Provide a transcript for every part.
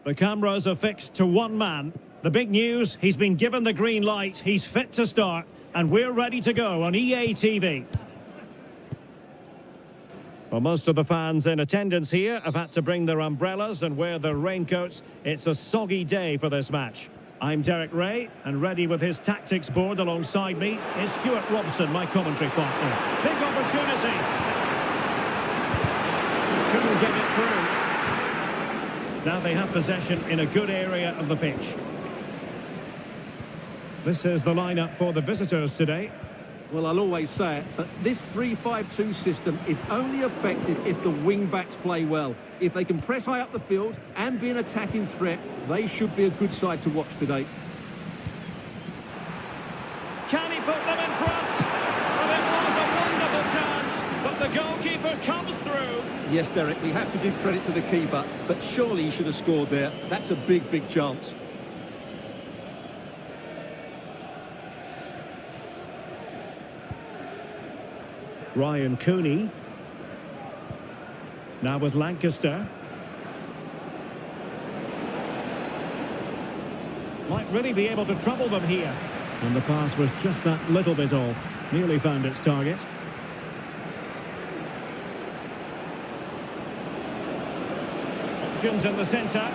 The cameras are fixed to one man. The big news, he's been given the green light, he's fit to start, and we're ready to go on EA TV. Well, most of the fans in attendance here have had to bring their umbrellas and wear their raincoats. It's a soggy day for this match. I'm Derek Ray, and ready with his tactics board alongside me is Stuart Robson, my commentary partner. Big opportunity. Just couldn't get it through. Now they have possession in a good area of the pitch. This is the lineup for the visitors today. Well, I'll always say it, but this 3-5-2 system is only effective if the wing-backs play well. If they can press high up the field and be an attacking threat, they should be a good side to watch today. Can he put them in front? Well, it was a wonderful chance, but the goalkeeper comes through. Yes, Derek, we have to give credit to the keeper, but surely he should have scored there. That's a big, big chance. Ryan Cooney. Now with Lancaster. Might really be able to trouble them here. And the pass was just that little bit off. Nearly found its target. Options in the centre.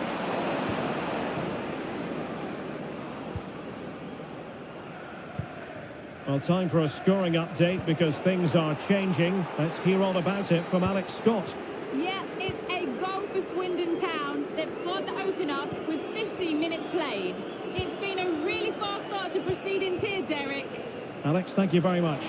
Well, time for a scoring update because things are changing. Let's hear all about it from Alex Scott. Yeah, it's a goal for Swindon Town. They've scored the opener with 15 minutes played. It's been a really fast start to proceedings here, Derek. Alex, thank you very much.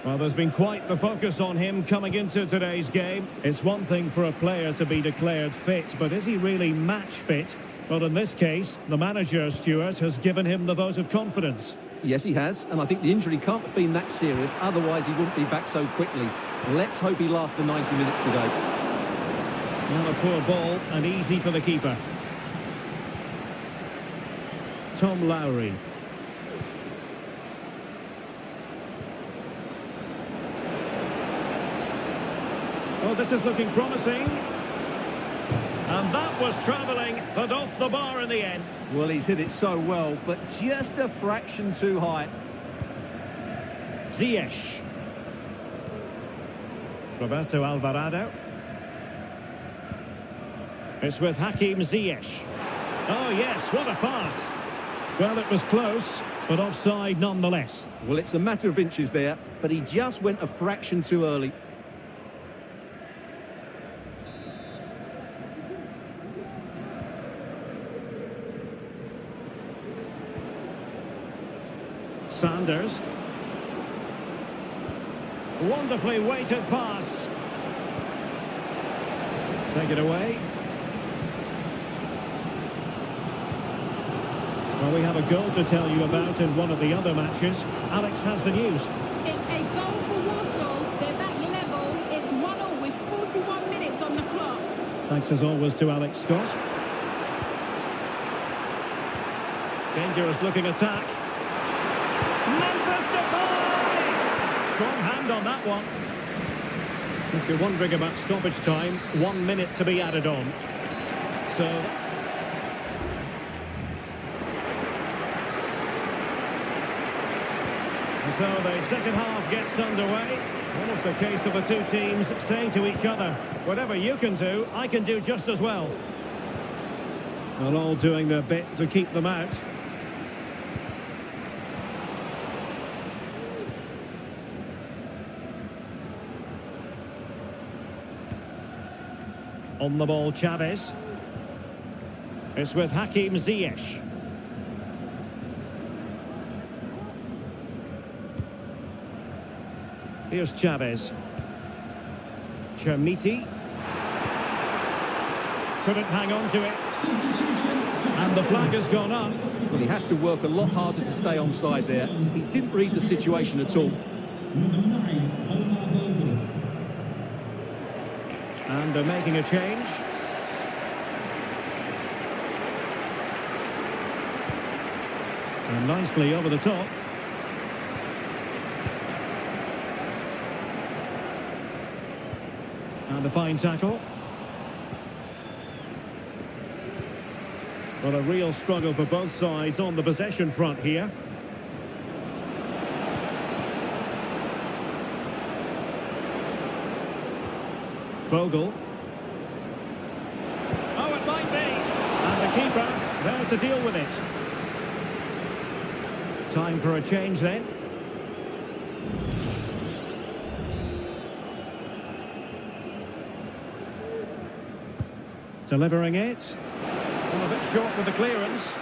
Well, there's been quite the focus on him coming into today's game. It's one thing for a player to be declared fit, but is he really match fit? Well, in this case, the manager, Stuart, has given him the vote of confidence. Yes, he has, and I think the injury can't have been that serious, otherwise he wouldn't be back so quickly. Let's hope he lasts the 90 minutes today. Well, a poor ball, and easy for the keeper. Tom Lowry. Oh, this is looking promising. And that was travelling, but off the bar in the end. Well, he's hit it so well, but just a fraction too high. Ziyech. Roberto Alvarado. It's with Hakim Ziyech. Oh, yes, what a pass. Well, it was close, but offside nonetheless. Well, it's a matter of inches there, but he just went a fraction too early. Sanders. Wonderfully weighted pass. Take it away. Well, we have a goal to tell you about in one of the other matches. Alex has the news. It's a goal for Walsall. They're back level. It's 1-1 with 41 minutes on the clock. Thanks as always to Alex Scott. Dangerous looking attack. Strong hand on that one. If you're wondering about stoppage time, 1 minute to be added on. So the second half gets underway. Almost a case of the two teams saying to each other, whatever you can do, I can do just as well. They're all doing their bit to keep them out. On the ball, Chavez. It's with Hakim Ziyech. Here's Chavez. Chermiti. Couldn't hang on to it. And the flag has gone up. Well, he has to work a lot harder to stay onside there. He didn't read the situation at all. And they're making a change. And nicely over the top. And a fine tackle. Well, a real struggle for both sides on the possession front here. Vogel. Oh, it might be. And the keeper there to deal with it. Time for a change then. Delivering it. Well, a bit short with the clearance.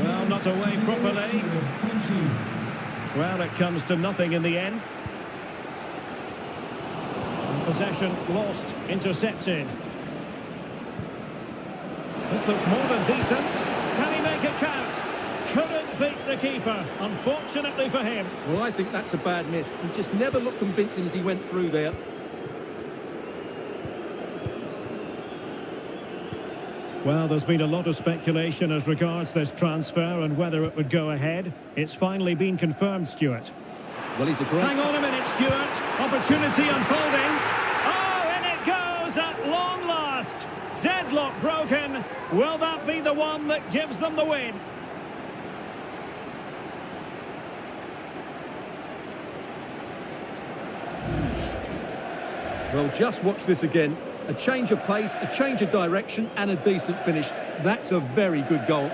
Well, not away properly. Well, it comes to nothing in the end. Possession lost, intercepted. This looks more than decent. Can he make it count? Couldn't beat the keeper, unfortunately for him. Well, I think that's a bad miss. He just never looked convincing as he went through there. Well, there's been a lot of speculation as regards this transfer and whether it would go ahead. It's finally been confirmed, Stuart. Well, he's a great... Hang on a minute, Stuart. Opportunity unfolding. Oh, in it goes at long last. Deadlock broken. Will that be the one that gives them the win? Well, just watch this again. A change of pace, a change of direction, and a decent finish. That's a very good goal.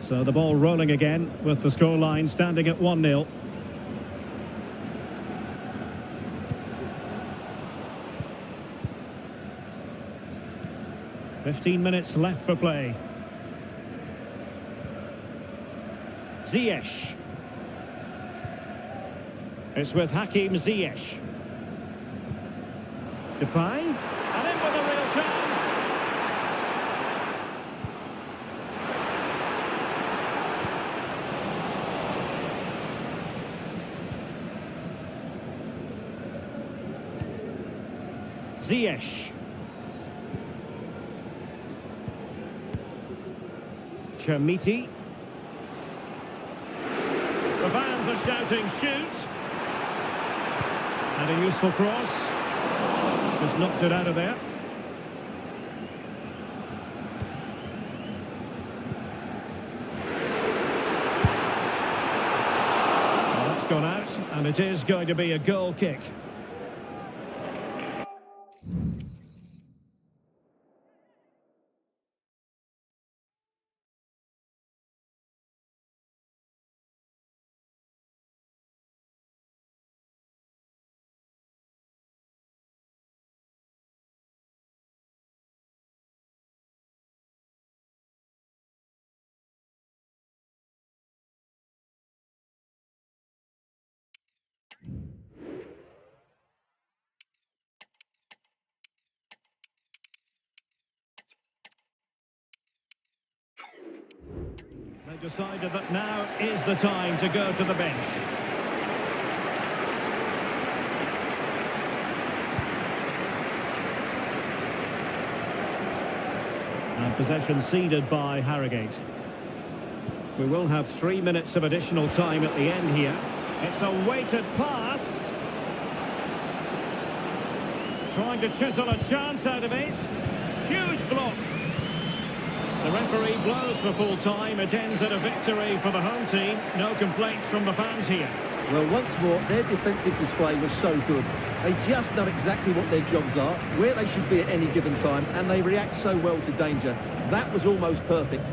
So the ball rolling again with the scoreline standing at 1-0. Fifteen minutes left for play. Ziyech. It's with Hakim Ziyech. Depay. And in with a real chance. Ziyech. Chermiti. The fans are shouting shoot. And a useful cross. Just knocked it out of there. Well, that's gone out, and it is going to be a goal kick. They decided that now is the time to go to the bench. And possession ceded by Harrogate. We will have 3 minutes of additional time at the end here. It's a weighted pass. Trying to chisel a chance out of it. Huge block. The referee blows for full time. It ends at a victory for the home team. No complaints from the fans here. Well, once more, their defensive display was so good. They just know exactly what their jobs are, where they should be at any given time, and they react so well to danger. That was almost perfect.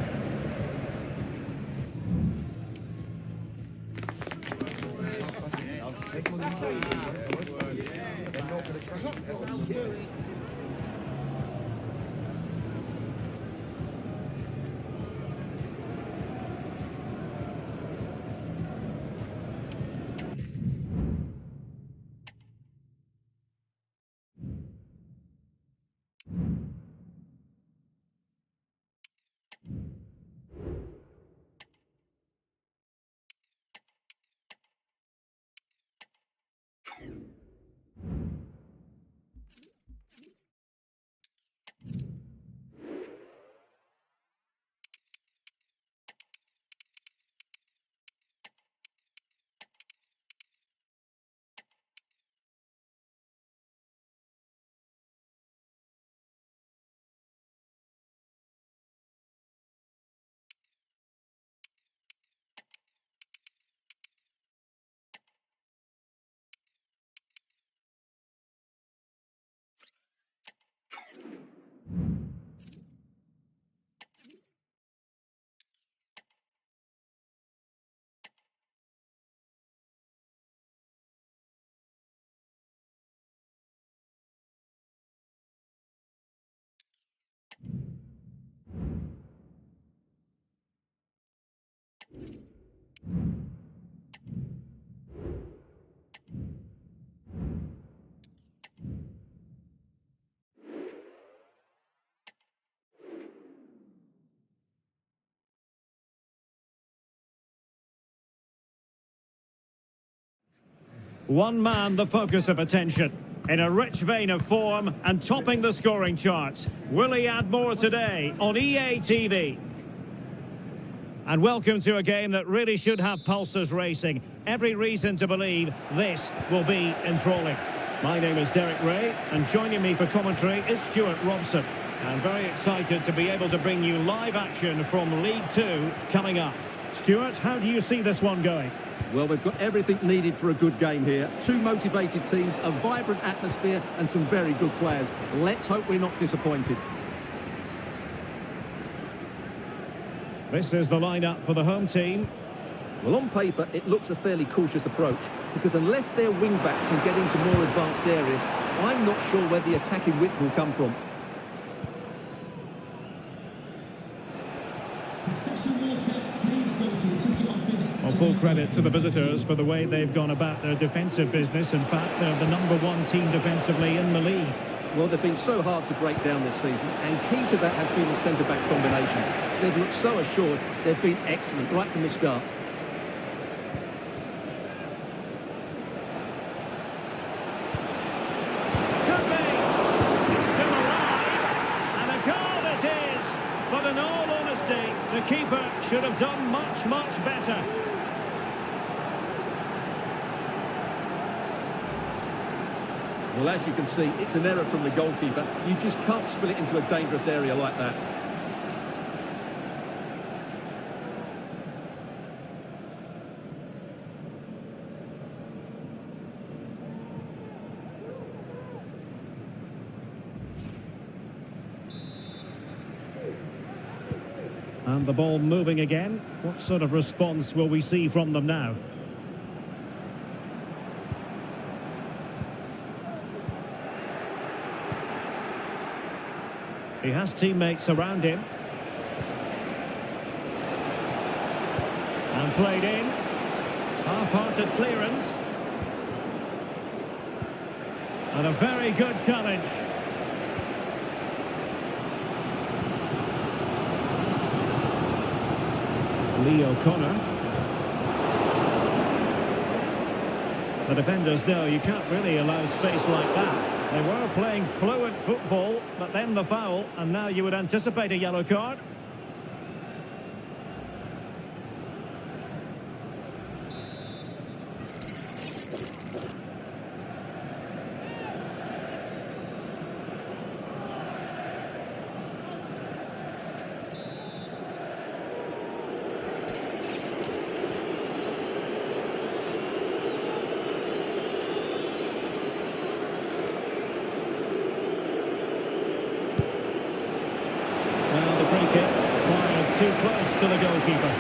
One man the focus of attention, in a rich vein of form and topping the scoring charts. Will he add more today on EA TV? And welcome to a game that really should have pulses racing. Every reason to believe this will be enthralling. My name is Derek Ray, and joining me for commentary is Stuart Robson. I'm very excited to be able to bring you live action from League Two coming up. Stuart, how do you see this one going? Well, they've got everything needed for a good game here. Two motivated teams, a vibrant atmosphere and some very good players. Let's hope we're not disappointed. This is the lineup for the home team. Well, on paper, it looks a fairly cautious approach, because unless their wing-backs can get into more advanced areas, I'm not sure where the attacking width will come from. Well, full credit to the visitors for the way they've gone about their defensive business. In fact, they're the #1 team defensively in the league. Well, they've been so hard to break down this season, and key to that has been the centre-back combinations. They've looked so assured, they've been excellent right from the start. Could be! It's still alive! And a goal it is! But in all honesty, the keeper should have done much, much better. Well, as you can see, it's an error from the goalkeeper. You just can't spill it into a dangerous area like that. And the ball moving again. What sort of response will we see from them now? He has teammates around him. And played in. Half-hearted clearance. And a very good challenge. Lee O'Connor. The defenders know you can't really allow space like that. They were playing fluent football, but then the foul, and now you would anticipate a yellow card. Too close to the goalkeeper.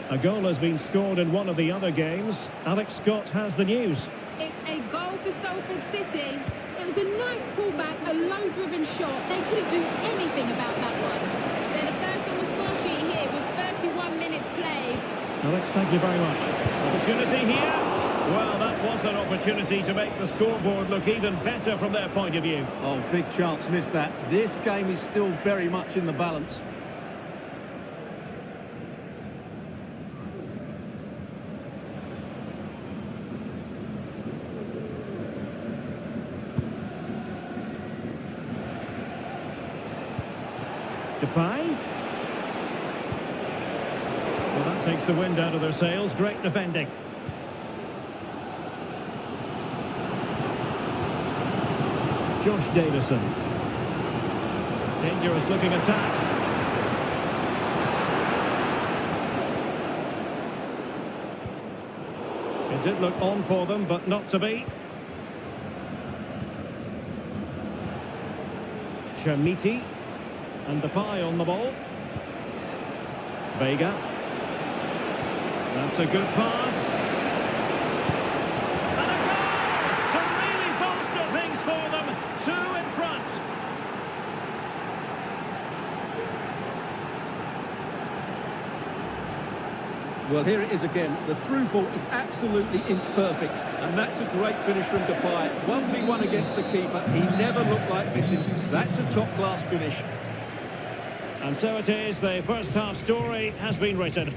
A goal has been scored in one of the other games. Alex Scott has the news. It's a goal for Salford City. It was a nice pullback, a low-driven shot. They couldn't do anything about that one. They're the first on the score sheet here with 31 minutes played. Alex, thank you very much. Opportunity here. Well, that was an opportunity to make the scoreboard look even better from their point of view. Oh, big chance, missed that. This game is still very much in the balance. Depay. Well, that takes the wind out of their sails. Great defending. Josh Davison. Dangerous looking attack. It did look on for them, but not to be. Chermiti. And Depay on the ball. Vega. That's a good pass. And a goal to really bolster things for them. 2 in front. Well, here it is again. The through ball is absolutely inch perfect. And that's a great finish from Depay. 1v1 against the keeper. He never looked like missing. That's a top-class finish. And so it is, the first half story has been written.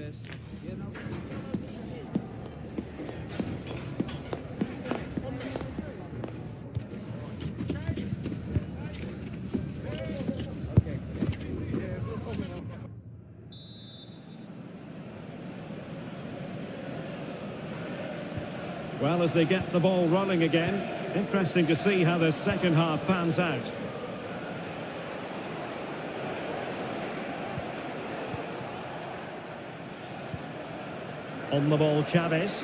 this. You know. Well, as they get the ball rolling again, interesting to see how the second half pans out. On the ball, Chavez.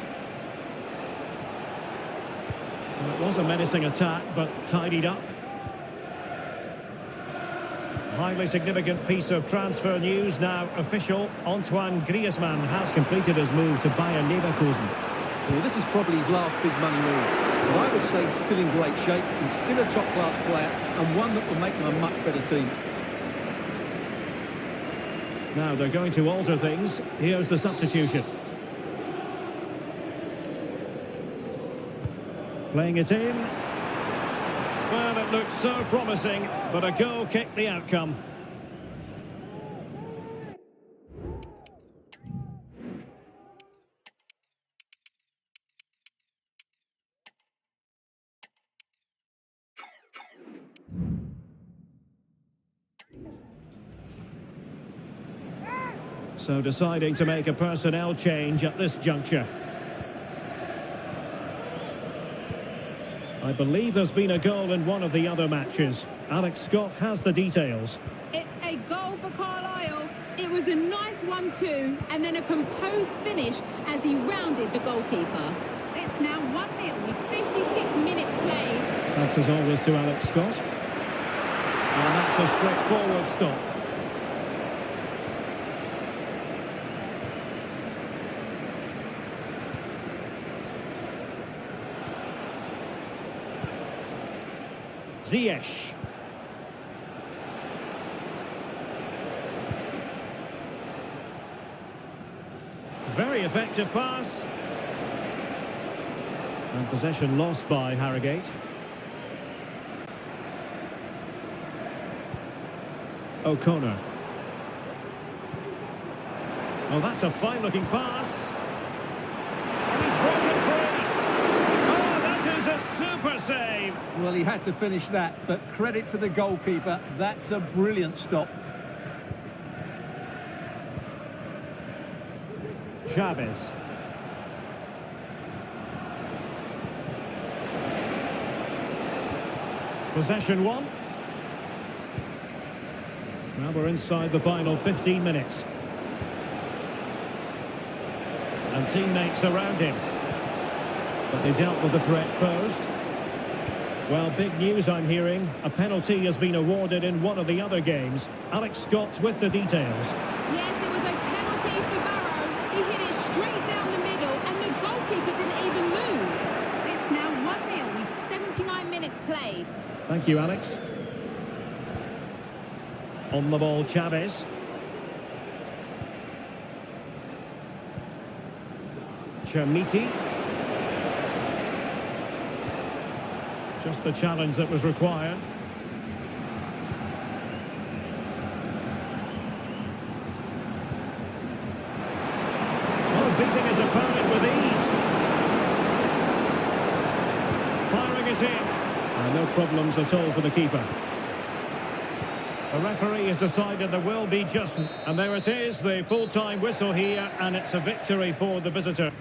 Well, it was a menacing attack, but tidied up. Highly significant piece of transfer news now official. Antoine Griezmann has completed his move to Bayern Leverkusen. Well, this is probably his last big money move. But I would say he's still in great shape. He's still a top-class player and one that will make them a much better team. Now they're going to alter things. Here's the substitution. Playing it in. Well, it looked so promising, but a goal kicked the outcome. So deciding to make a personnel change at this juncture. I believe there's been a goal in one of the other matches. Alex Scott has the details. It's a goal for Carlisle. It was a nice 1-2 and then a composed finish as he rounded the goalkeeper. It's now 1-0 with 56 minutes played. Thanks as always to Alex Scott. And that's a straightforward stop. Ziyech. Very effective pass. And possession lost by Harrogate. O'Connor. Oh, that's a fine-looking pass. He's broken free. Oh, that is a super save. Well, he had to finish that, but credit to the goalkeeper. That's a brilliant stop. Chavez. Possession one. Now we're inside the final 15 minutes. And teammates around him. But they dealt with the threat posed. Well, big news I'm hearing. A penalty has been awarded in one of the other games. Alex Scott with the details. Yes, it was a penalty for Barrow. He hit it straight down the middle and the goalkeeper didn't even move. It's now 1-0 with 79 minutes played. Thank you, Alex. On the ball, Chavez. Chermiti. Just the challenge that was required. Oh, beating his opponent with ease. Firing it in. No problems at all for the keeper. The referee has decided there will be adjustment. And there it is, the full-time whistle here, and it's a victory for the visitor.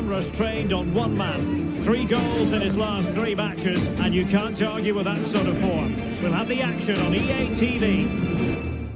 cameras trained on one man. 3 goals in his last 3 matches, and you can't argue with that sort of form. We'll have the action on EA TV.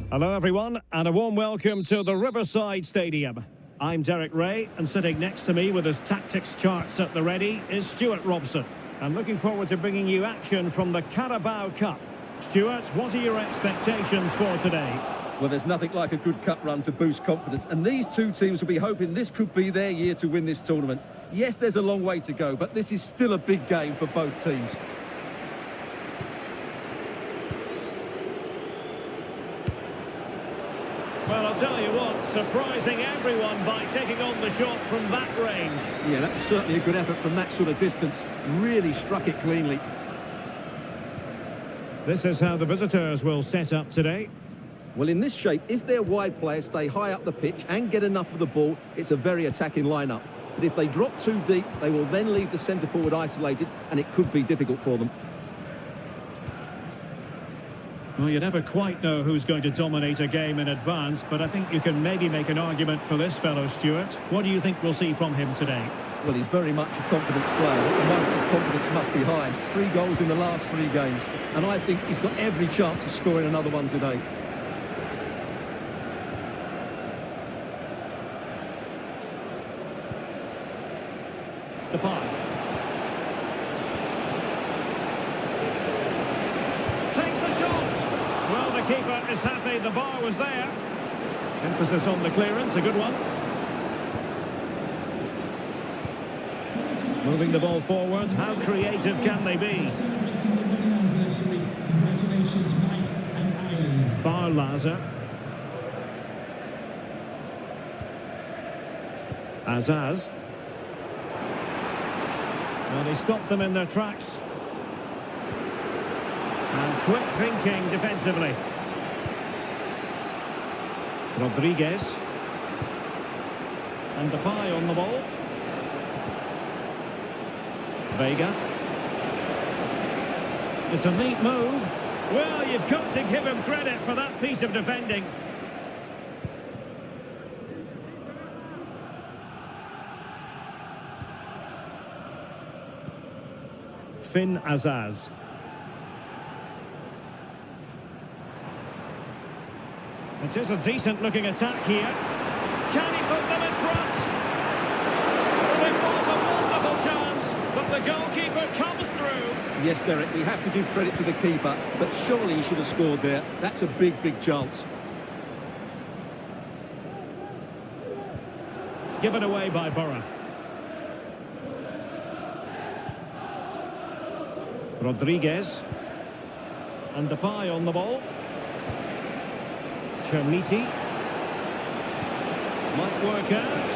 Hello everyone, and a warm welcome to the Riverside Stadium. I'm Derek Ray, and sitting next to me with his tactics charts at the ready is Stuart Robson. I'm looking forward to bringing you action from the Carabao Cup. Stuart, what are your expectations for today? Well, there's nothing like a good cup run to boost confidence, and these two teams will be hoping this could be their year to win this tournament. Yes, there's a long way to go, but this is still a big game for both teams. Well, I'll tell you what, surprising everyone by taking on the shot from that range. Yeah, that's certainly a good effort from that sort of distance. Really struck it cleanly. This is how the visitors will set up today. Well, in this shape, if their wide players stay high up the pitch and get enough of the ball, it's a very attacking lineup. But if they drop too deep, they will then leave the centre forward isolated, and it could be difficult for them. Well, you never quite know who's going to dominate a game in advance, but I think you can maybe make an argument for this fellow, Stuart. What do you think we'll see from him today? Well, he's very much a confidence player. At the moment, his confidence must be high. 3 goals in the last 3 games. And I think he's got every chance of scoring another one today. The pass. Takes the shot. Well, the keeper is happy the bar was there. Emphasis on the clearance, a good one. Moving the ball forward, how creative can they be? Barlaza. Azaz. Well, he stopped them in their tracks. And quick thinking defensively. Rodriguez. And Depay on the ball. Vega. It's a neat move. Well, you've got to give him credit for that piece of defending. Finn Azaz. It is a decent-looking attack here. Can he put them in front? It was a wonderful chance, but the goalkeeper comes through. Yes, Derek, we have to give credit to the keeper, but surely he should have scored there. That's a big, big chance. Given away by Borough. Rodriguez. And Depay on the ball. Cherniti. Might work out.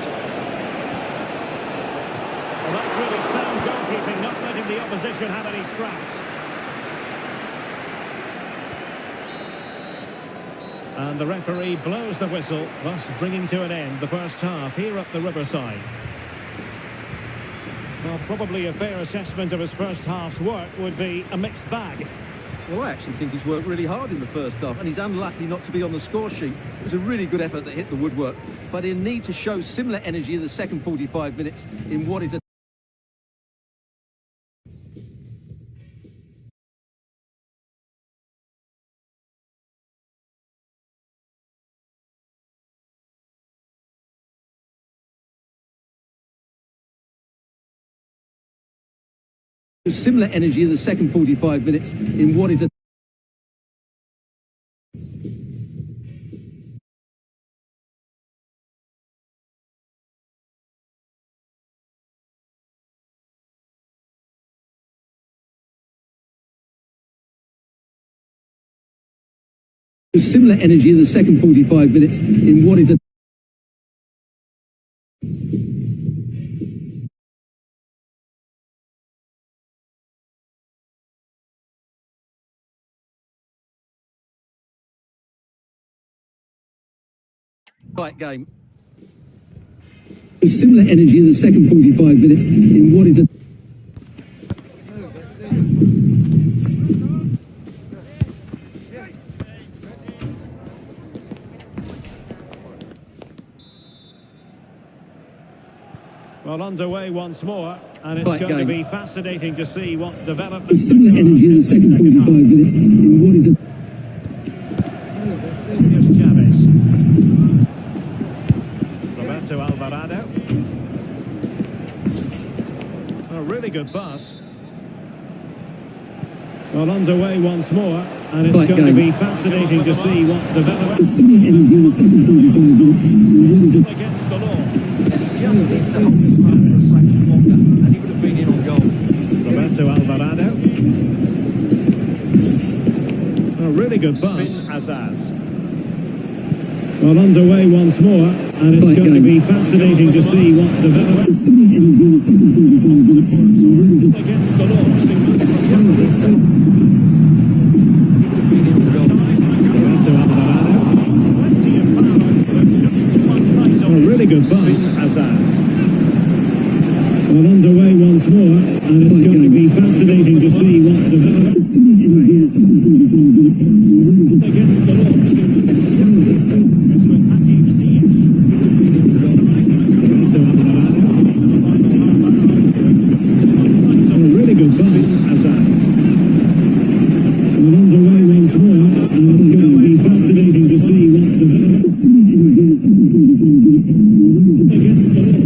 Well, that's really sound goalkeeping, not letting the opposition have any scraps. And the referee blows the whistle, thus bringing to an end the first half here at the Riverside. Well, probably a fair assessment of his first half's work would be a mixed bag. Well, I actually think he's worked really hard in the first half, and he's unlucky not to be on the score sheet. It was a really good effort that hit the woodwork, but he'll need to show similar energy in the second 45 minutes in what is a similar energy in the second 45 minutes in what is a similar energy in the second 45 minutes in what is a tight game. Similar energy in the second 45 minutes in what is a Well, underway once more, and it's Right, going to game. be fascinating to see what developments. With similar energy in the second 45 minutes in what is a Here's Chavez. Roberto Alvarado. A really good pass. Well, underway once more, and it's Right, going to game. be fascinating to see what develops with similar energy in the second 45 minutes in what is a against the law. Just needs to hold his ground for a fraction longer, and he would have been in on goal. Roberto Alvarado. A really good pass. Azaz. Well, underway once more, and it's Right, going to game. be fascinating to see what develops with similar energy in the second 45 minutes in what is a against the law. Roberto Alvarado. A really good pass. Azaz. Well, underway once more, and it's going to be fascinating to see what develops with similar energy in the second 45 minutes in what is a against the law. Roberto Alvarado. A really good pass. Azaz. Well, underway once more, and it's going to be fascinating to see what develops with similar energy in the second 45 minutes in what is a against the law.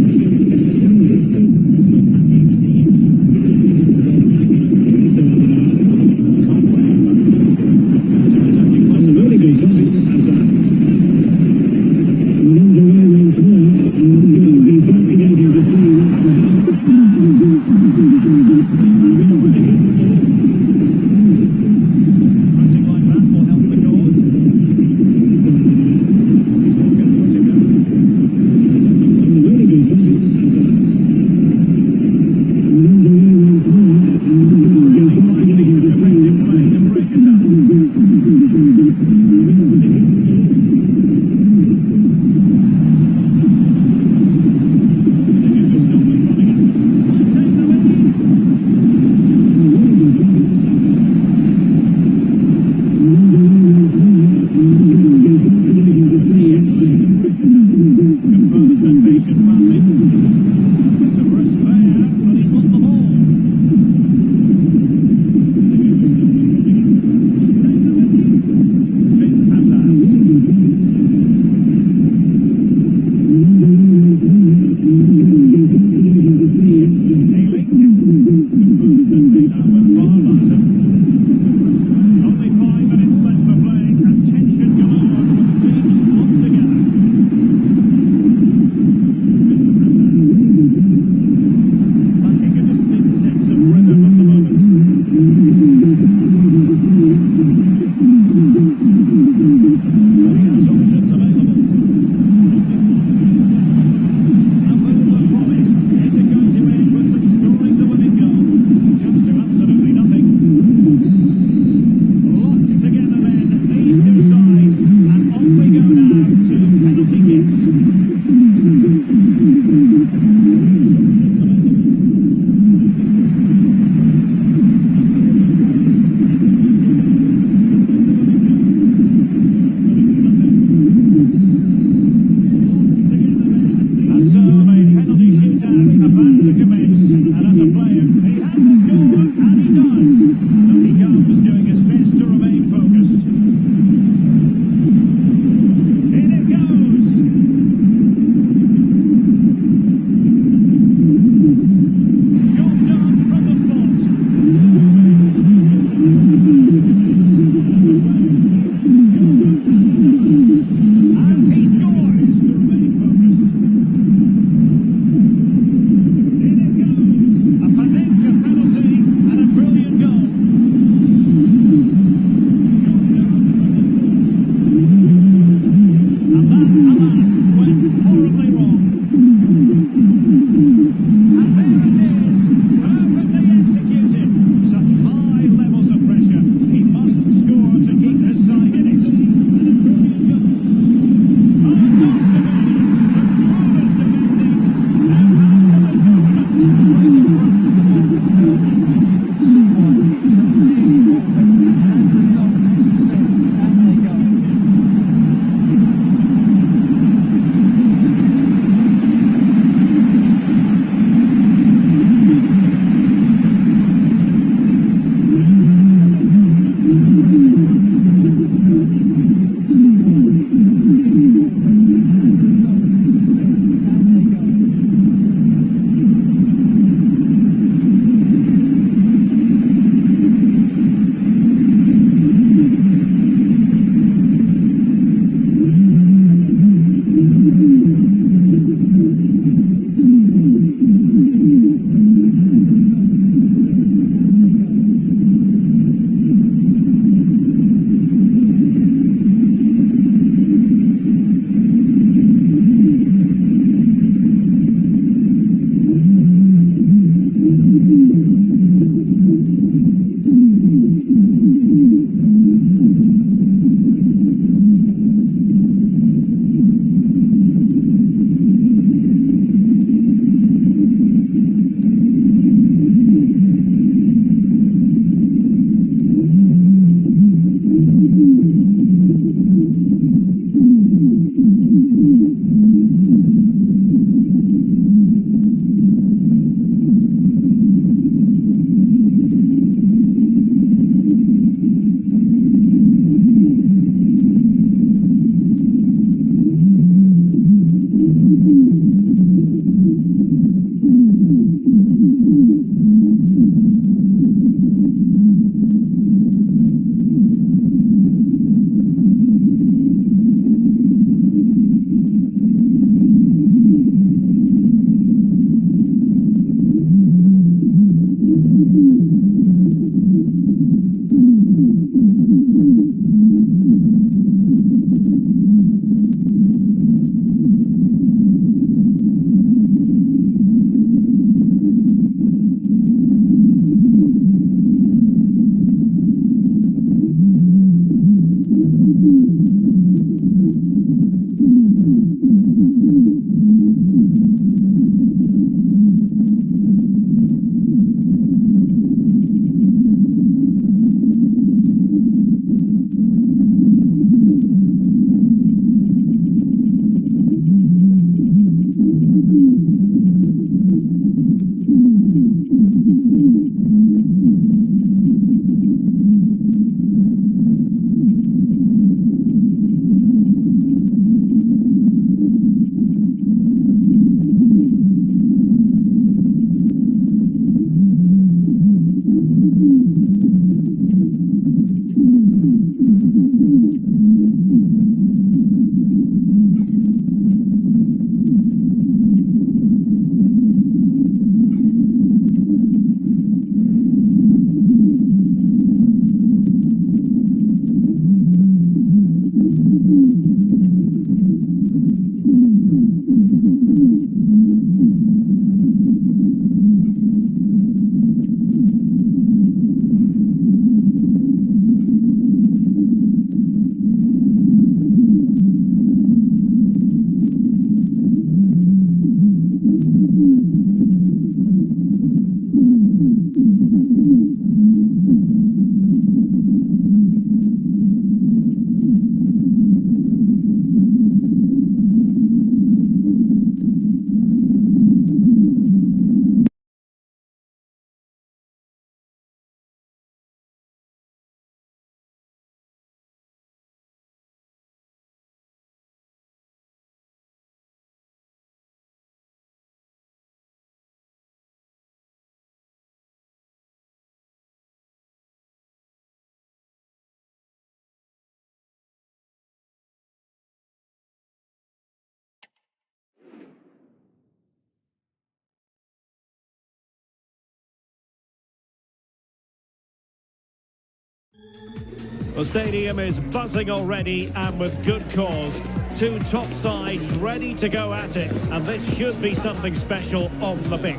The stadium is buzzing already, and with good cause. Two top sides ready to go at it, and this should be something special on the pitch.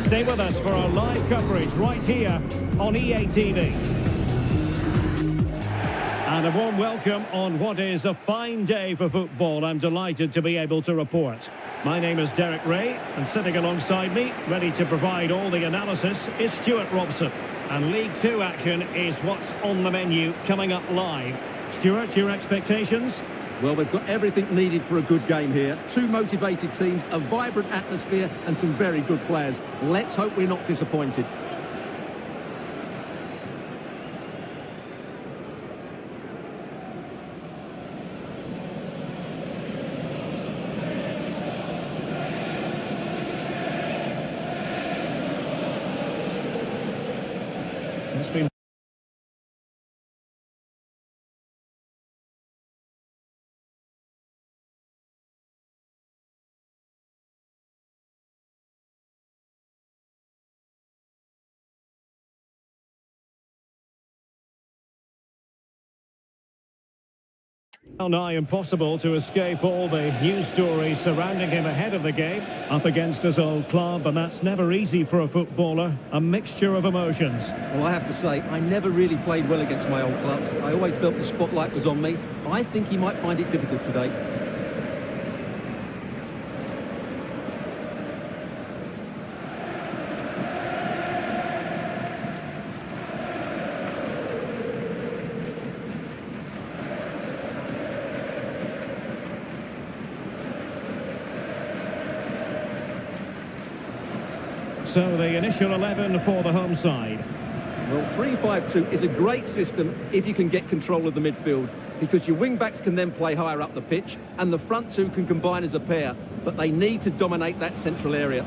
Stay with us for our live coverage right here on EA TV. And a warm welcome on what is a fine day for football. I'm delighted to be able to report. My name is Derek Ray, and sitting alongside me, ready to provide all the analysis, is Stuart Robson. And League Two action is what's on the menu coming up live. Stuart, your expectations? Well, we've got everything needed for a good game here. Two motivated teams, a vibrant atmosphere, and some very good players. Let's hope we're not disappointed. It's been well nigh impossible to escape all the news stories surrounding him ahead of the game. Up against his old club, and that's never easy for a footballer. A mixture of emotions. Well, I have to say, I never really played well against my old clubs. I always felt the spotlight was on me. I think he might find it difficult today. So the initial 11 for the home side. Well, 3-5-2 is a great system if you can get control of the midfield, because your wing-backs can then play higher up the pitch and the front two can combine as a pair, but they need to dominate that central area.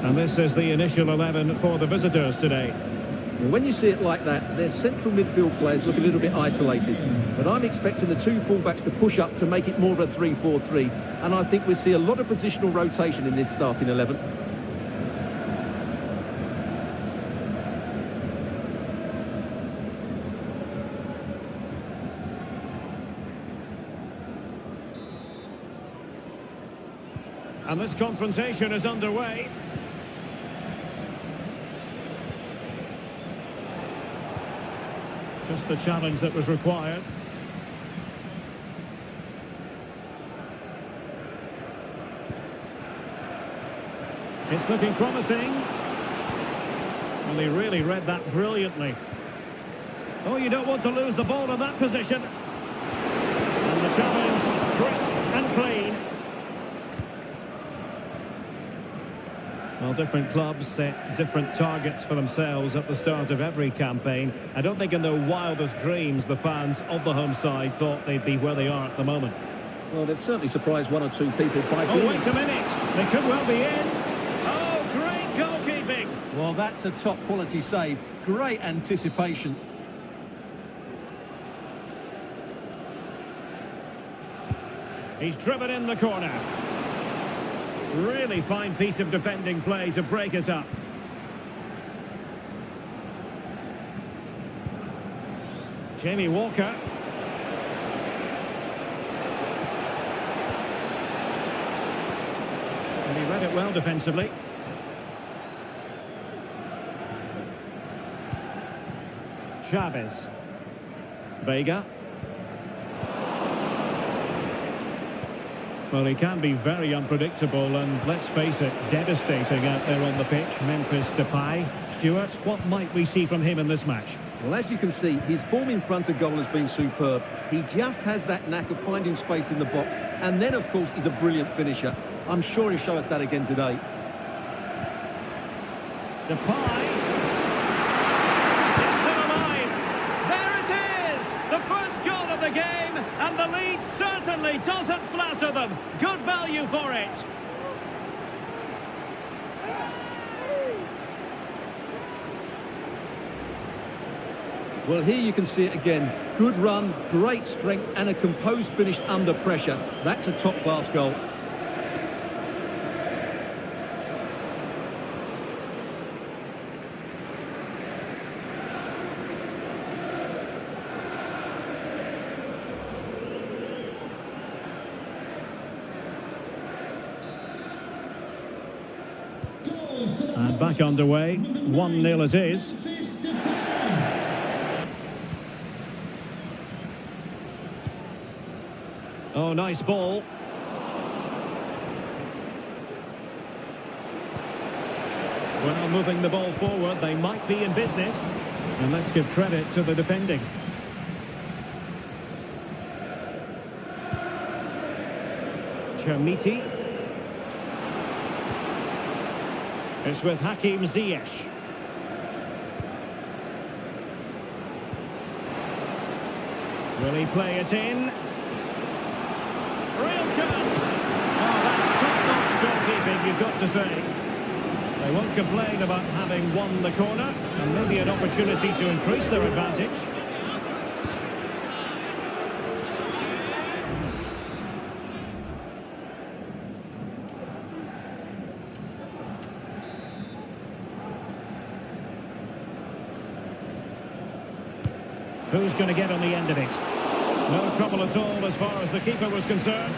And this is the initial 11 for the visitors today. When you see it like that, their central midfield players look a little bit isolated. But I'm expecting the two fullbacks to push up to make it more of a 3-4-3. And I think we'll see a lot of positional rotation in this starting 11. And this confrontation is underway. Just the challenge that was required. It's looking promising. Well, he really read that brilliantly. Oh, you don't want to lose the ball in that position. And the challenge, crisp and clean. Well, different clubs set different targets for themselves at the start of every campaign. I don't think in their wildest dreams the fans of the home side thought they'd be where they are at the moment. Well, they've certainly surprised one or two people by Oh, wait a minute. They could well be in. Oh, great goalkeeping. Well, that's a top quality save. Great anticipation. He's driven in the corner. Really fine piece of defending play to break us up. Jamie Walker. And he read it well defensively. Chavez. Vega. Well, he can be very unpredictable and, let's face it, devastating out there on the pitch. Memphis Depay. Stuart, what might we see from him in this match? Well, as you can see, his form in front of goal has been superb. He just has that knack of finding space in the box. And then, of course, he's a brilliant finisher. I'm sure he'll show us that again today. Depay. It's still alive. There it is! The first goal of the game, and the lead certainly doesn't flatter them. Good value for it. Well, here you can see it again. Good run, great strength, and a composed finish under pressure. That's a top-class goal. And back underway. 1-0 it is. Oh, nice ball. Well, moving the ball forward, they might be in business. And let's give credit to the defending. Chermiti. It's with Hakim Ziyech. Will he play it in? Real chance! Oh, that's top-notch goalkeeping, you've got to say. They won't complain about having won the corner, and maybe an opportunity to increase their advantage. Who's going to get on the end of it? No trouble at all as far as the keeper was concerned.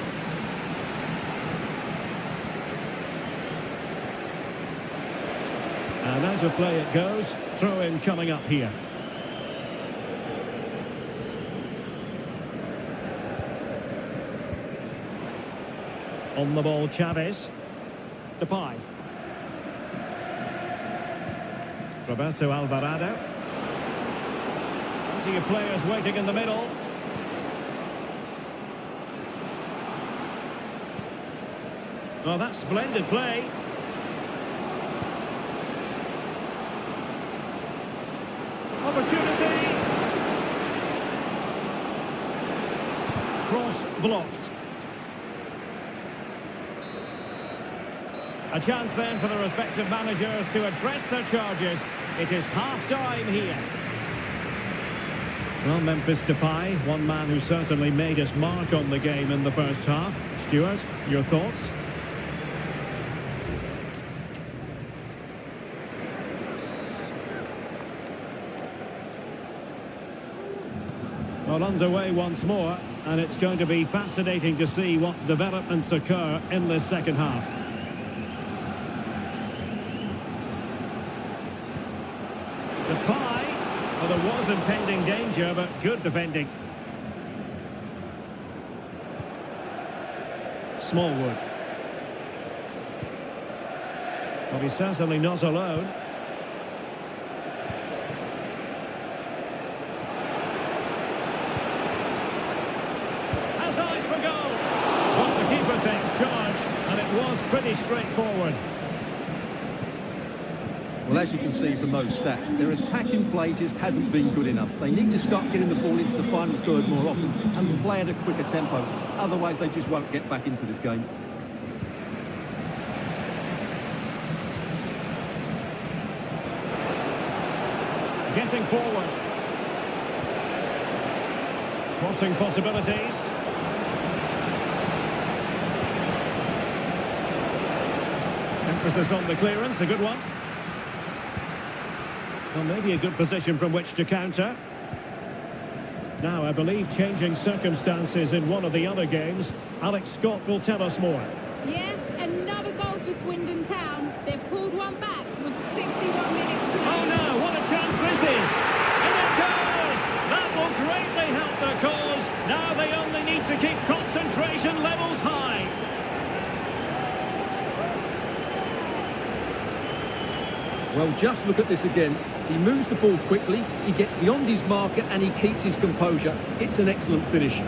And as a play it goes, throw-in coming up here. On the ball, Chavez. Depay. Roberto Alvarado. Plenty of players waiting in the middle. Well, that's splendid play. Opportunity. Cross blocked. A chance then for the respective managers to address their charges. It is half-time here. Well, Memphis Depay, one man who certainly made his mark on the game in the first half. Stuart, your thoughts? Well, underway once more, and it's going to be fascinating to see what developments occur in this second half. Depay. Well, there was impending danger, but good defending. Smallwood. Well, he's certainly not alone. Has eyes for goal. But the keeper takes charge, and it was pretty straightforward. Well, as you can see from those stats, their attacking play just hasn't been good enough. They need to start getting the ball into the final third more often and play at a quicker tempo. Otherwise, they just won't get back into this game. Getting forward. Crossing possibilities. Emphasis on the clearance, a good one. Well, maybe a good position from which to counter. Now, I believe changing circumstances in one of the other games. Alex Scott will tell us more. Yeah, another goal for Swindon Town. They've pulled one back with 61 minutes played. Oh no, what a chance this is! And it goes! That will greatly help their cause. Now they only need to keep concentration levels high. Well, just look at this again. He moves the ball quickly, he gets beyond his marker and he keeps his composure. It's an excellent finish.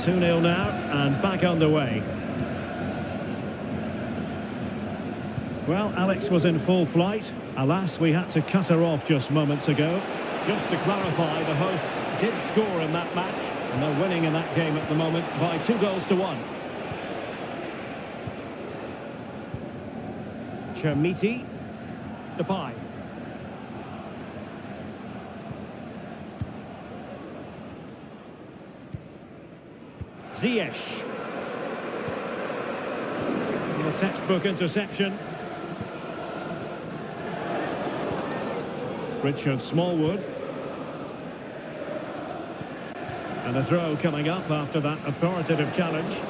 Two 0 now, and back underway. Well, Alex was in full flight. Alas, we had to cut her off just moments ago. Just to clarify, the hosts did score in that match, and they're winning in that game at the moment by 2-1. Chermiti. Depay. Ziyech. A textbook interception. Richard Smallwood. And a throw coming up after that authoritative challenge.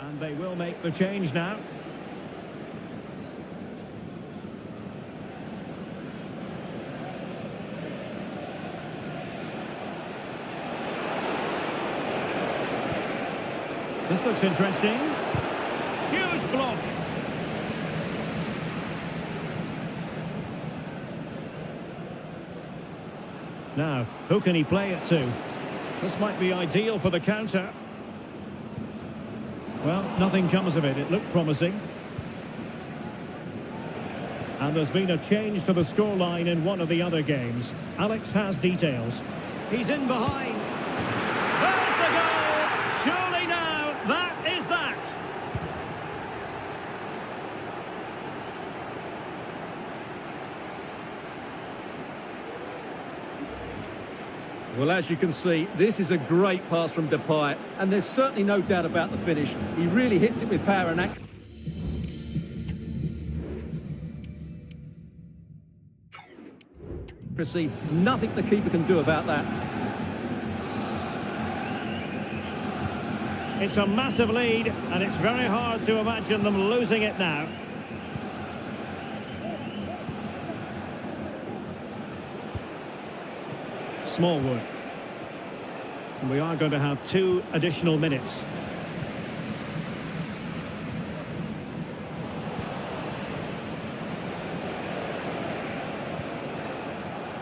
And they will make the change now. This looks interesting. Huge block. Now, who can he play it to? This might be ideal for the counter. Well, nothing comes of it. It looked promising. And there's been a change to the scoreline in one of the other games. Alex has details. He's in behind. There's the goal! Surely now, that is that! Well, as you can see, this is a great pass from Depay, and there's certainly no doubt about the finish. He really hits it with power and accuracy. Nothing the keeper can do about that. It's a massive lead, and it's very hard to imagine them losing it now. Smallwood. And we are going to have 2 additional minutes.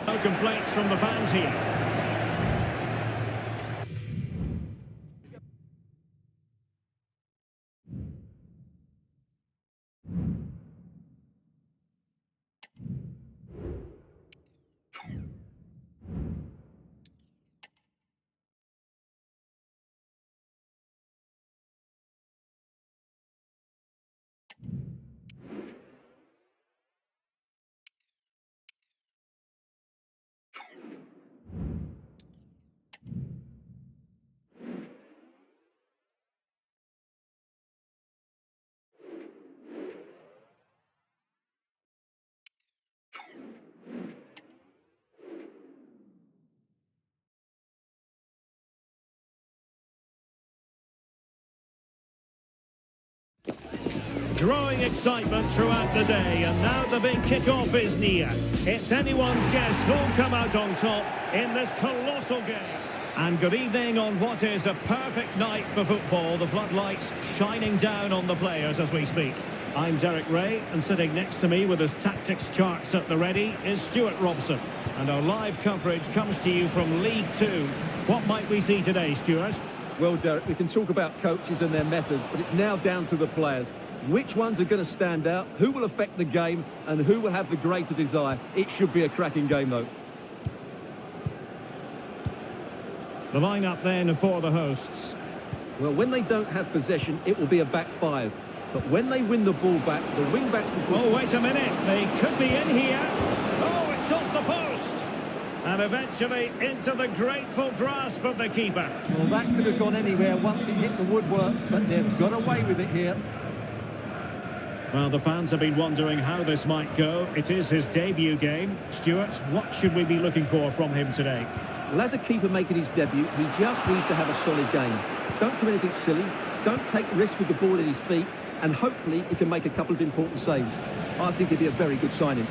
No complaints from the fans here. Growing excitement throughout the day, and now the big kick-off is near. It's anyone's guess who'll come out on top in this colossal game. And good evening on what is a perfect night for football. The floodlights shining down on the players as we speak. I'm Derek Ray, and sitting next to me with his tactics charts at the ready is Stuart Robson. And our live coverage comes to you from League Two. What might we see today, Stuart? Well, Derek, we can talk about coaches and their methods, but it's now down to the players. Which ones are going to stand out, who will affect the game, and who will have the greater desire? It should be a cracking game, though. The lineup then for the hosts. Well, when they don't have possession, it will be a back five. But when they win the ball back, the wing-backs will... Oh, wait a minute. They could be in here. Oh, it's off the post. And eventually into the grateful grasp of the keeper. Well, that could have gone anywhere once it hit the woodwork, but they've got away with it here. Well, the fans have been wondering how this might go. It is his debut game. Stuart, what should we be looking for from him today? Well, as a keeper making his debut, he just needs to have a solid game. Don't do anything silly, don't take risks with the ball at his feet, and hopefully he can make a couple of important saves. I think it'd be a very good signing.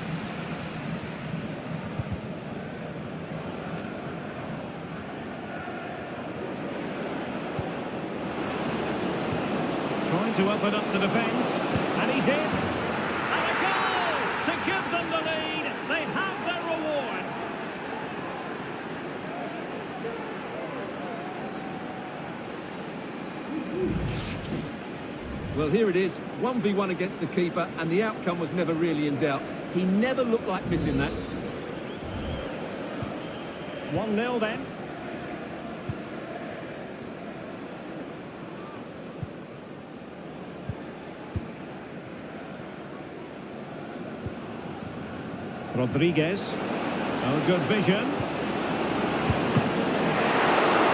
Trying to open up the defence, and he's in. And a goal to give them the lead. They have their reward. Well, here it is, 1v1 against the keeper, and the outcome was never really in doubt. He never looked like missing that. 1-0 then. Rodriguez. Oh, good vision.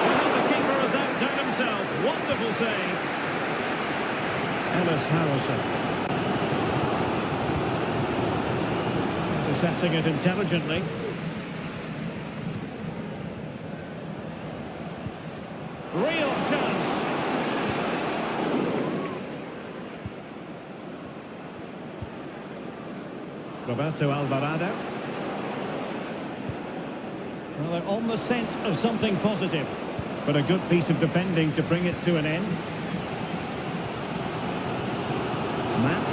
Well, the keeper has outdone himself. Wonderful save. Ellis Harrison. Intercepting it intelligently. Real chance. Roberto Alvarado. Well, they're on the scent of something positive, but a good piece of defending to bring it to an end. Matt.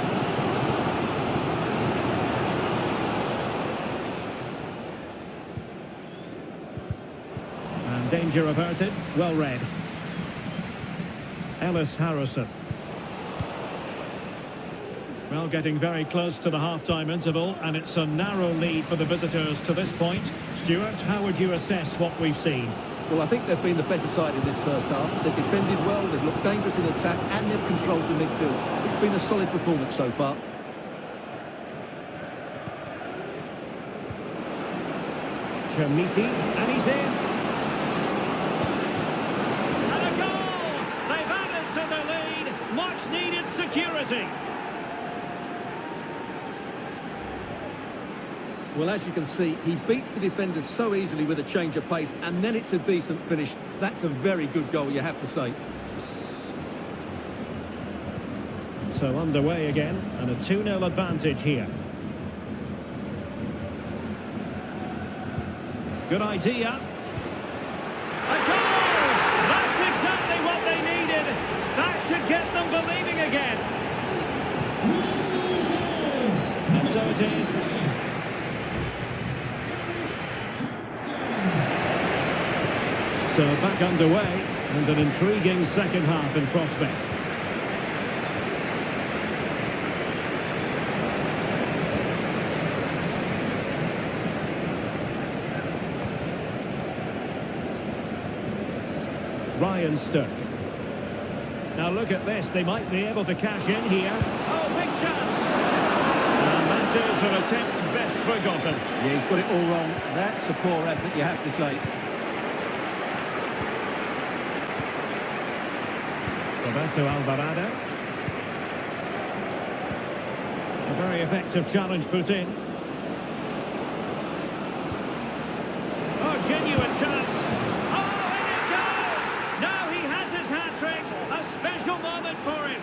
And danger averted. Well read. Ellis Harrison. Well, getting very close to the half-time interval, and it's a narrow lead for the visitors to this point. Stuart, how would you assess what we've seen? Well, I think they've been the better side in this first half. They've defended well, they've looked dangerous in attack, and they've controlled the midfield. It's been a solid performance so far. Chermiti, and he's in. And a goal! They've added to the lead. Much needed security. Well, as you can see, he beats the defenders so easily with a change of pace, and then it's a decent finish. That's a very good goal, you have to say. So underway again, and a 2-0 advantage here. Good idea. A goal! That's exactly what they needed. That should get them believing again. And so it is. So back underway, and an intriguing second half in prospect. Ryan Stirk. Now look at this, they might be able to cash in here. Oh, big chance! And that is an attempt best forgotten. Yeah, he's got it all wrong. That's a poor effort, you have to say. Roberto Alvarado. A very effective challenge put in. Oh, genuine chance. Oh, and it goes! Now he has his hat-trick. A special moment for him.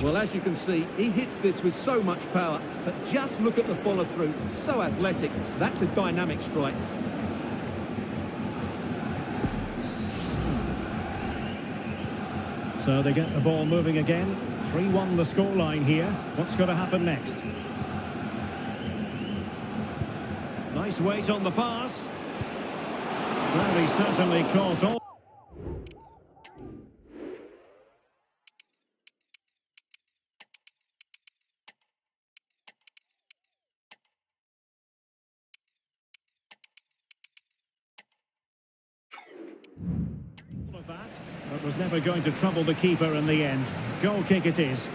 Well, as you can see, he hits this with so much power, but just look at the follow-through. So athletic. That's a dynamic strike. So they get the ball moving again. 3-1 the scoreline here. What's going to happen next? Nice weight on the pass. Well, he certainly caught all. Of that, but was never going to trouble the keeper in the end. Goal kick it is.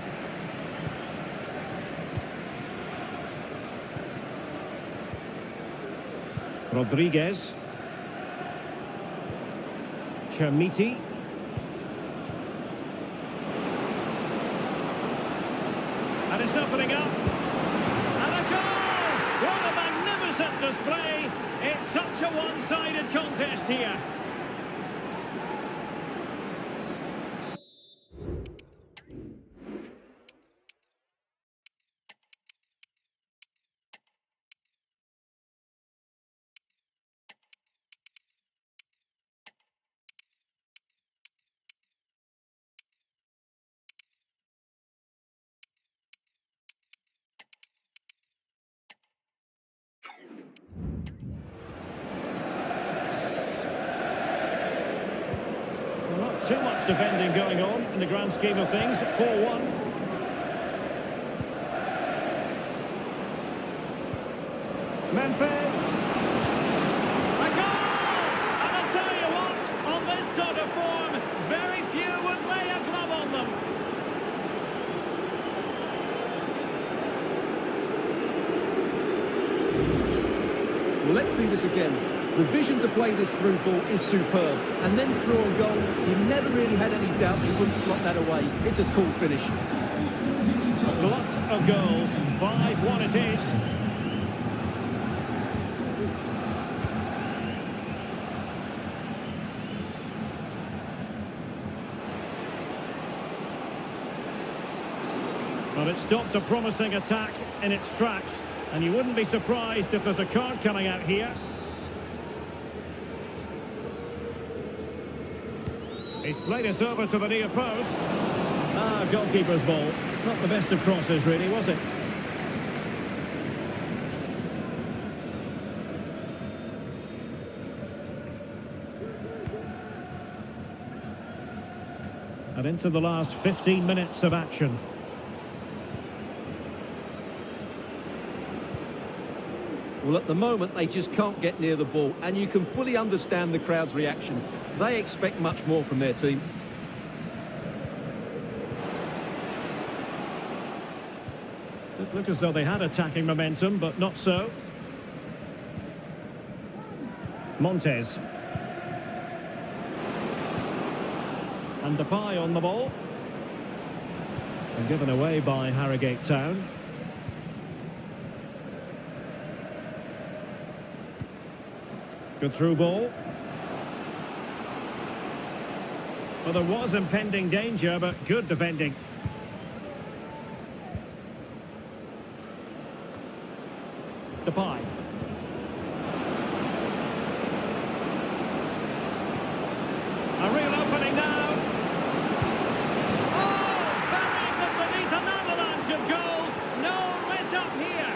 Rodriguez. Chermiti. And it's opening up. And a goal! What a magnificent display! It's such a one-sided contest here. Not too much defending going on in the grand scheme of things. 4-1. Memphis. A goal! And I'll tell you what, on this sort of form, very few would lay a glove on them. Well, let's see this again. The vision to play this through ball is superb. And then through on goal, you never really had any doubt he wouldn't slot that away. It's a cool finish. A lot of goals. 5-1 it is. Well, it stopped a promising attack in its tracks. And you wouldn't be surprised if there's a card coming out here. He's played it over to the near post. Ah, goalkeeper's ball. Not the best of crosses, really, was it? And into the last 15 minutes of action. Well, at the moment, they just can't get near the ball, and you can fully understand the crowd's reaction. They expect much more from their team. Did look as though they had attacking momentum, but not so. Montes. And Depay on the ball. And given away by Harrogate Town. Good through ball. Well, there was impending danger, but good defending. Depay. A real opening now. Oh, burying them beneath an avalanche of goals. No let up here.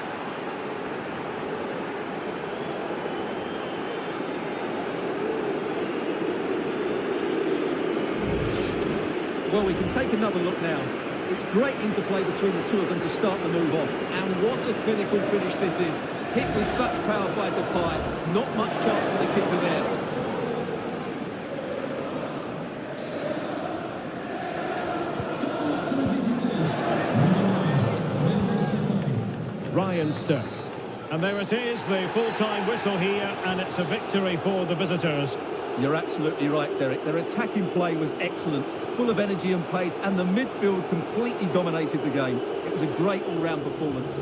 Well, we can take another look now. It's great interplay between the two of them to start the move off. And what a clinical finish this is. Hit with such power by Depay. Not much chance for the keeper there. Ryan Sterk. And there it is, the full-time whistle here, and it's a victory for the visitors. You're absolutely right, Derek. Their attacking play was excellent, full of energy and pace, and the midfield completely dominated the game. It was a great all-round performance.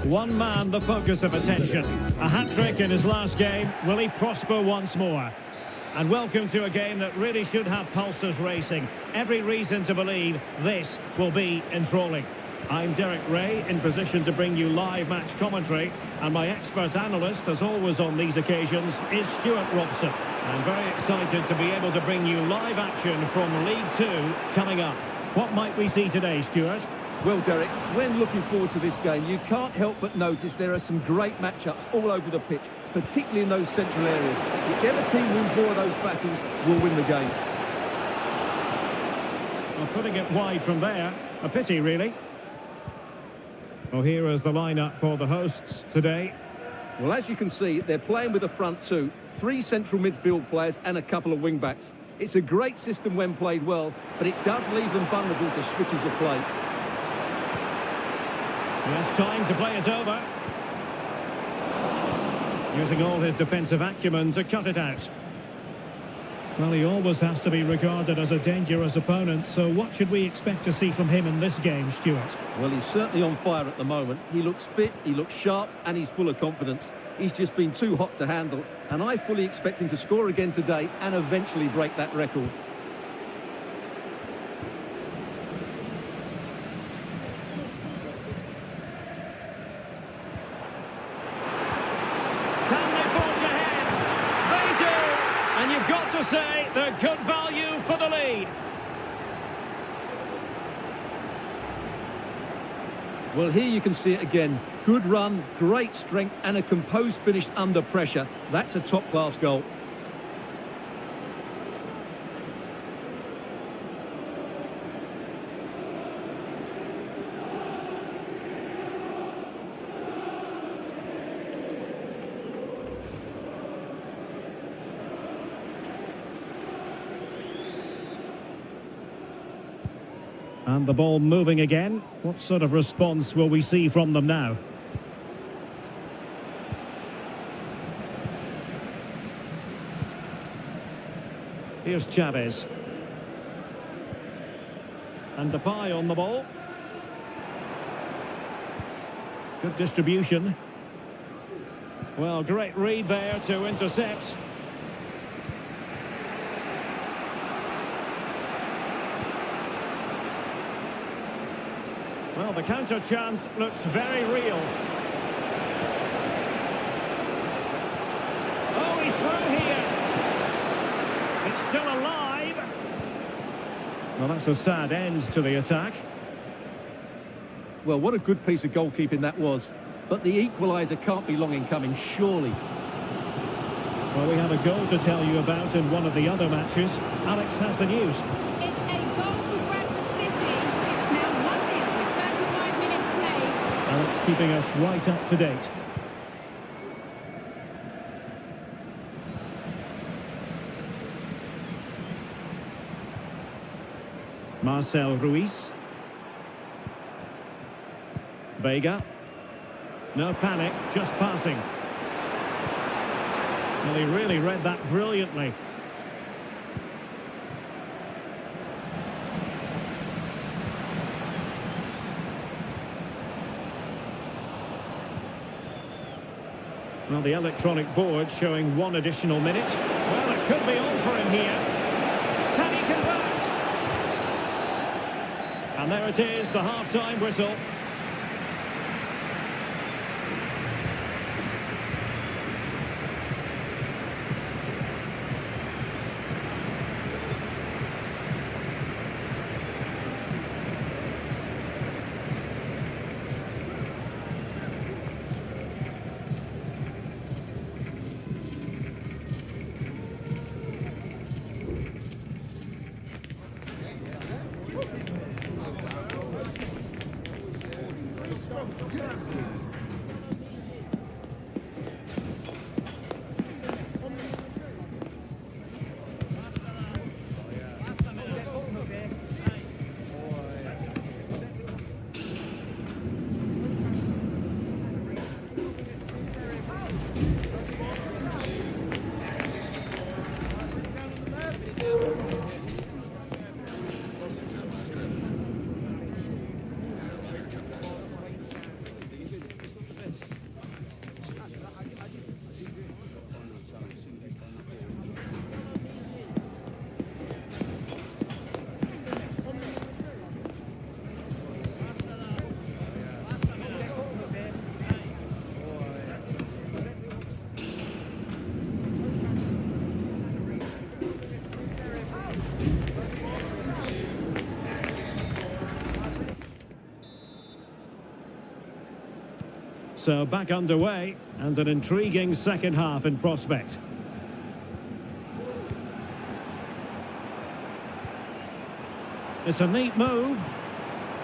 One man the focus of attention. A hat-trick in his last game. Will he prosper once more? And welcome to a game that really should have pulses racing. Every reason to believe this will be enthralling. I'm Derek Ray, in position to bring you live match commentary. And my expert analyst, as always on these occasions, is Stuart Robson. I'm very excited to be able to bring you live action from League Two coming up. What might we see today, Stuart? Well, Derek, when looking forward to this game, you can't help but notice there are some great matchups all over the pitch, particularly in those central areas. Whichever team wins more of those battles will win the game. Well, putting it wide from there, a pity, really. Well, here is the lineup for the hosts today. Well, as you can see, they're playing with a front two, 3 central midfield players and a couple of wing-backs. It's a great system when played well, but it does leave them vulnerable to switches of play. Yes, time to play it over. Using all his defensive acumen to cut it out. Well, he always has to be regarded as a dangerous opponent, so what should we expect to see from him in this game, Stuart? Well, he's certainly on fire at the moment. He looks fit, he looks sharp, and he's full of confidence. He's just been too hot to handle, and I fully expect him to score again today and eventually break that record. And you've got to say they're good value for the lead. Well, here you can see it again. Good run, great strength, and a composed finish under pressure. That's a top-class goal. And the ball moving again. What sort of response will we see from them now? Here's Chavez. And Depay on the ball. Good distribution. Well, great read there to intercept. Well, the counter chance looks very real. Oh, he's through here. It's still alive. Well, that's a sad end to the attack. Well, what a good piece of goalkeeping that was. But the equaliser can't be long in coming, surely. Well, we have a goal to tell you about in one of the other matches. Alex has the news. It's a goal for Bradford City. It's now 1-0 with 35 minutes played. Alex keeping us right up to date. Marcel Ruiz. Vega. No panic, just passing. Well, he really read that brilliantly. Well, the electronic board showing 1 additional minute. Well, it could be on for him here. Can he convert? And there it is, the half-time whistle. So back underway and an intriguing second half in prospect. It's a neat move.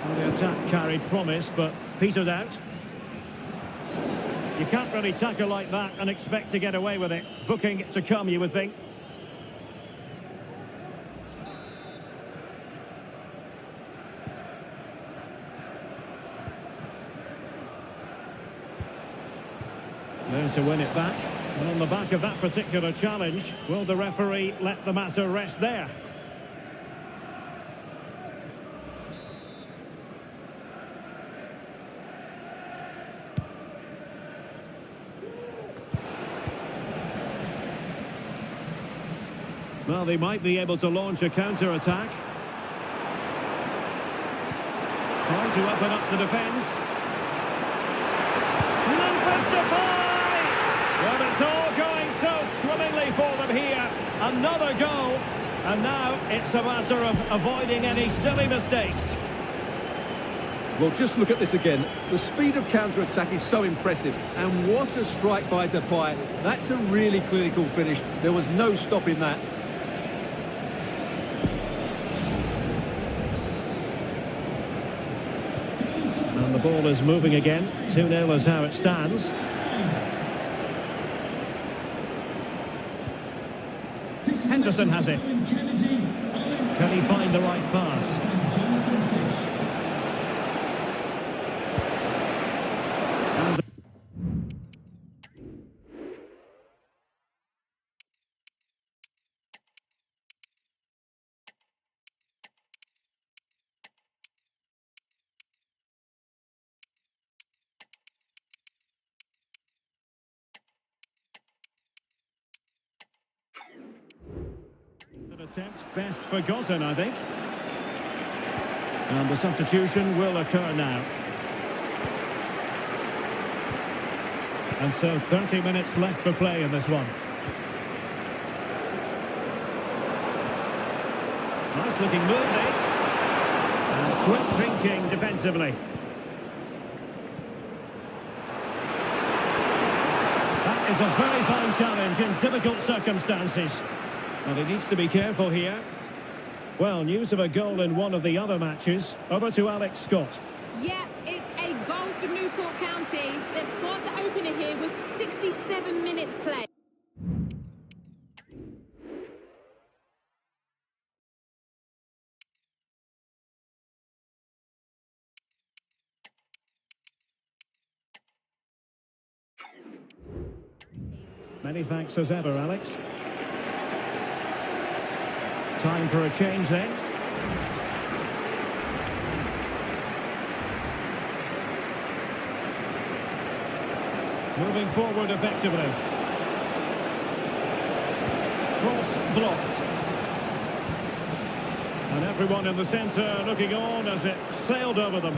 Well, the attack carried promise, but petered out. You can't really tackle like that and expect to get away with it. Booking to come, you would think. There to win it back. And on the back of that particular challenge, will the referee let the matter rest there? Well, they might be able to launch a counter-attack. Trying to open up the defence. Well, it's all going so swimmingly for them here. Another goal. And now it's a matter of avoiding any silly mistakes. Well, just look at this again. The speed of counter-attack is so impressive. And what a strike by Depay. That's a really clinical finish. There was no stopping that. And the ball is moving again. 2-0 is how it stands. Henderson has it. Can he find the right pass? An attempt best forgotten, I think. And the substitution will occur now. And so 30 minutes left for play in this one. Nice looking move this. And quick thinking defensively. That is a very fine challenge in difficult circumstances. Well, he needs to be careful here. Well, news of a goal in one of the other matches. Over to Alex Scott. Yeah, it's a goal for Newport County. They've scored the opener here with 67 minutes play. Many thanks as ever, Alex. Time for a change then. Moving forward effectively. Cross blocked. And everyone in the centre looking on as it sailed over them.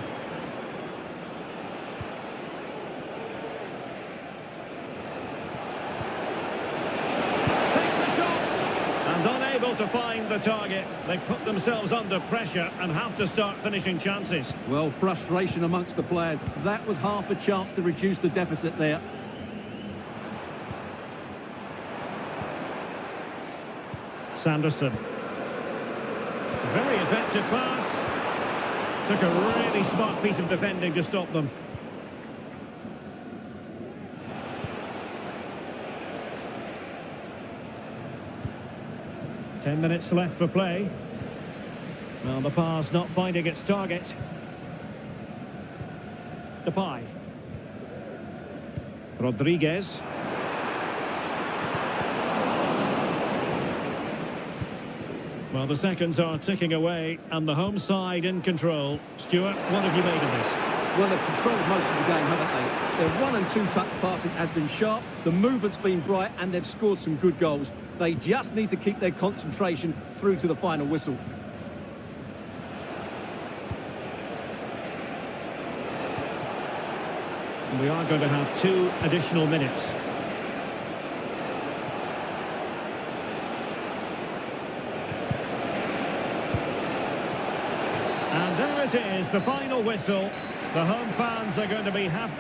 Unable to find the target. They put themselves under pressure and have to start finishing chances. Well, frustration amongst the players. That was half a chance to reduce the deficit there. Sanderson. Very effective pass. Took a really smart piece of defending to stop them. Ten minutes left for play. Well, the pass not finding its target. Depay. Rodriguez. Well, the seconds are ticking away and the home side in control. Stuart, what have you made of this? Well, they've controlled most of the game, haven't they? Their 1- and 2-touch passing has been sharp, the movement's been bright, and they've scored some good goals. They just need to keep their concentration through to the final whistle. And we are going to have 2 additional minutes. And there it is, the final whistle. The home fans are going to be happy.